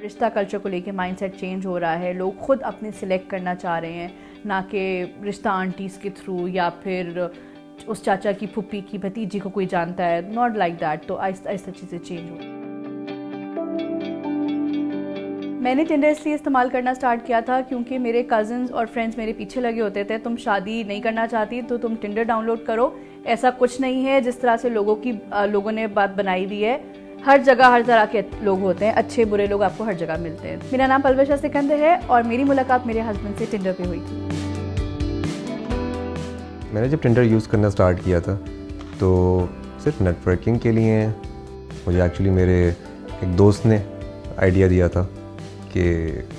रिश्ता कल्चर को लेके माइंडसेट चेंज हो रहा है। लोग खुद अपने सिलेक्ट करना चाह रहे हैं, ना कि रिश्ता आंटीज़ के थ्रू या फिर उस चाचा की फुप्पी की भतीजी को कोई जानता है। Not like that. तो आहिस्ता आहिस्ता चीज़ें चेंज हो। मैंने टिंडर इसलिए इस्तेमाल करना स्टार्ट किया था क्योंकि मेरे कज़न्स और फ्रेंड्स मेरे पीछे लगे होते थे, तुम शादी नहीं करना चाहती तो तुम टिंडर डाउनलोड करो। ऐसा कुछ नहीं है जिस तरह से लोगों ने बात बनाई हुई है। हर जगह हर तरह के लोग होते हैं, अच्छे बुरे लोग आपको हर जगह मिलते हैं। मेरा नाम पलवशा सिकंदर है और मेरी मुलाकात मेरे हस्बैंड से टिंडर पे हुई थी। मैंने जब टिंडर यूज़ करना स्टार्ट किया था तो सिर्फ नेटवर्किंग के लिए मुझे एक्चुअली मेरे एक दोस्त ने आइडिया दिया था कि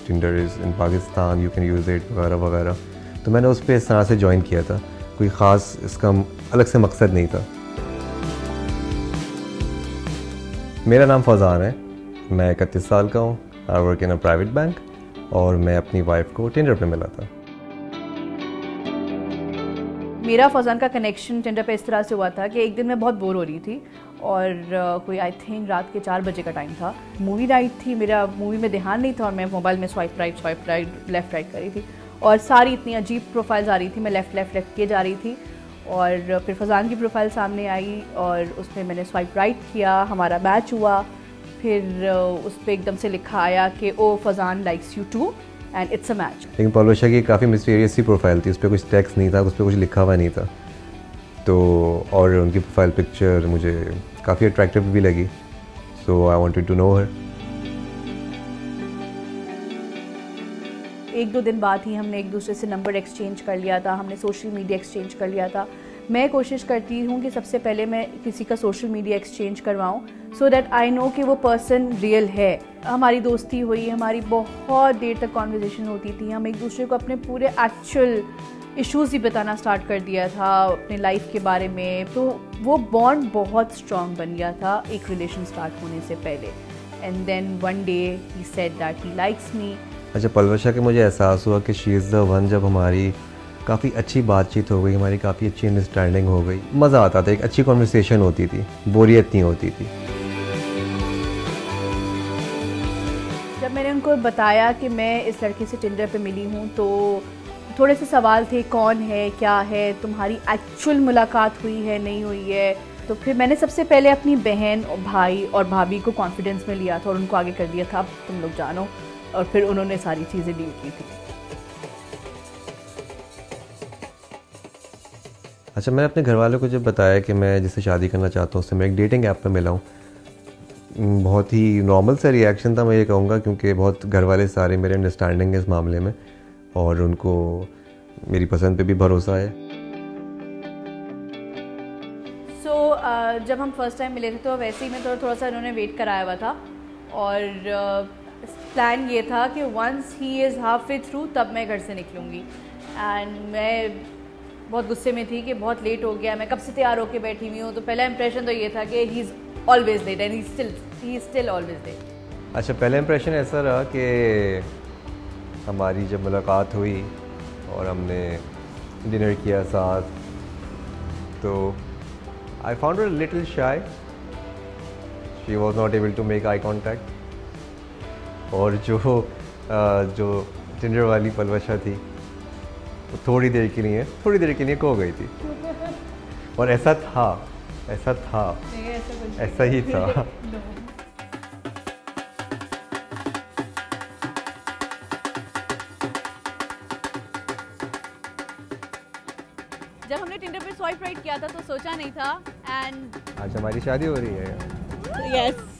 Tinder is in Pakistan, you can use it वगैरह वगैरह। तो मैंने उस पर इस तरह से ज्वाइन किया था। कोई ख़ास इसका अलग से मकसद नहीं था। मेरा नाम फौजान है, मैं 31 साल का हूँ। I work in a private bank और मैं अपनी वाइफ को टिंडर पे मिला था। मेरा फौजान का कनेक्शन टिंडर पे इस तरह से हुआ था कि एक दिन मैं बहुत बोर हो रही थी और कोई आई थिंक रात के 4 बजे का टाइम था। मूवी नाइट थी, मेरा मूवी में ध्यान नहीं था और मैं मोबाइल में स्वाइप राइट लेफ़्ट राइट कर रही थी और सारी इतनी अजीब प्रोफाइल्स आ रही थी। मैं लेफ़्ट किए जा रही थी और फिर फौजान की प्रोफाइल सामने आई और उस पर मैंने स्वाइप राइट किया, हमारा मैच हुआ। फिर उस पर एकदम से लिखा आया कि ओ Fauzan likes you too and it's a match. लेकिन पलवशा की काफ़ी मिस्टीरियस सी प्रोफाइल थी, उस पर कुछ टेक्स्ट नहीं था, उस पर कुछ लिखा हुआ नहीं था। तो और उनकी प्रोफाइल पिक्चर मुझे काफ़ी अट्रैक्टिव भी लगी। सो आई वांटेड टू नो हर। 1-2 दिन बाद ही हमने एक दूसरे से नंबर एक्सचेंज कर लिया था, हमने सोशल मीडिया एक्सचेंज कर लिया था। मैं कोशिश करती हूँ कि सबसे पहले मैं किसी का सोशल मीडिया एक्सचेंज करवाऊँ सो दैट आई नो कि वो पर्सन रियल है। हमारी दोस्ती हुई, हमारी बहुत देर तक कॉन्वर्जेसन होती थी। हम एक दूसरे को अपने पूरे एक्चुअल इश्यूज़ ही बताना स्टार्ट कर दिया था अपने लाइफ के बारे में। तो वो बॉन्ड बहुत स्ट्रॉन्ग बन गया था एक रिलेशन स्टार्ट होने से पहले। And then one day he said that he likes me. अच्छा, पलवशा के मुझे एहसास हुआ कि शी इज़ द वन जब हमारी काफ़ी अच्छी बातचीत हो गई, हमारी काफ़ी अच्छी अंडरस्टैंडिंग हो गई, मज़ा आता था, एक अच्छी कन्वर्सेशन होती थी, बोरियत नहीं होती थी। जब मैंने उनको बताया कि मैं इस लड़के से टिंडर पे मिली हूँ तो थोड़े से सवाल थे, कौन है, क्या है, तुम्हारी एक्चुअल मुलाकात हुई है नहीं हुई है। तो फिर मैंने सबसे पहले अपनी बहन और भाई और भाभी को कॉन्फिडेंस में लिया था और उनको आगे कर दिया था, अब तुम लोग जानो। और फिर उन्होंने सारी चीज़ें डील की थी। अच्छा, मैंने अपने घर वालों को जब बताया कि मैं जिससे शादी करना चाहता हूँ उससे मैं एक डेटिंग ऐप पे मिला हूँ, बहुत ही नॉर्मल सा रिएक्शन था मैं ये कहूँगा, क्योंकि बहुत घर वाले सारे मेरे अंडरस्टैंडिंग है इस मामले में और उनको मेरी पसंद पे भी भरोसा है। जब हम फर्स्ट टाइम मिले थे तो वैसे ही मैं थोड़ा सा उन्होंने वेट कराया हुआ था और प्लान ये था कि once he is half way through तब मैं घर से निकलूँगी। एंड मैं बहुत गुस्से में थी कि बहुत लेट हो गया, मैं कब से तैयार होकर बैठी हुई हूँ। तो पहला इंप्रेशन तो ये था कि he is always late and he is still always late. अच्छा, पहला इंप्रेशन ऐसा रहा कि हमारी जब मुलाकात हुई और हमने डिनर किया साथ, तो I found her little shy. She was not able to make eye contact. और जो टिंडर वाली पलवशा थी वो थोड़ी देर के लिए खो गई थी। और ऐसा ही था। जब हमने टिंडर पे स्वाइप राइट किया था तो सोचा नहीं था एंड आज हमारी शादी हो रही है। यस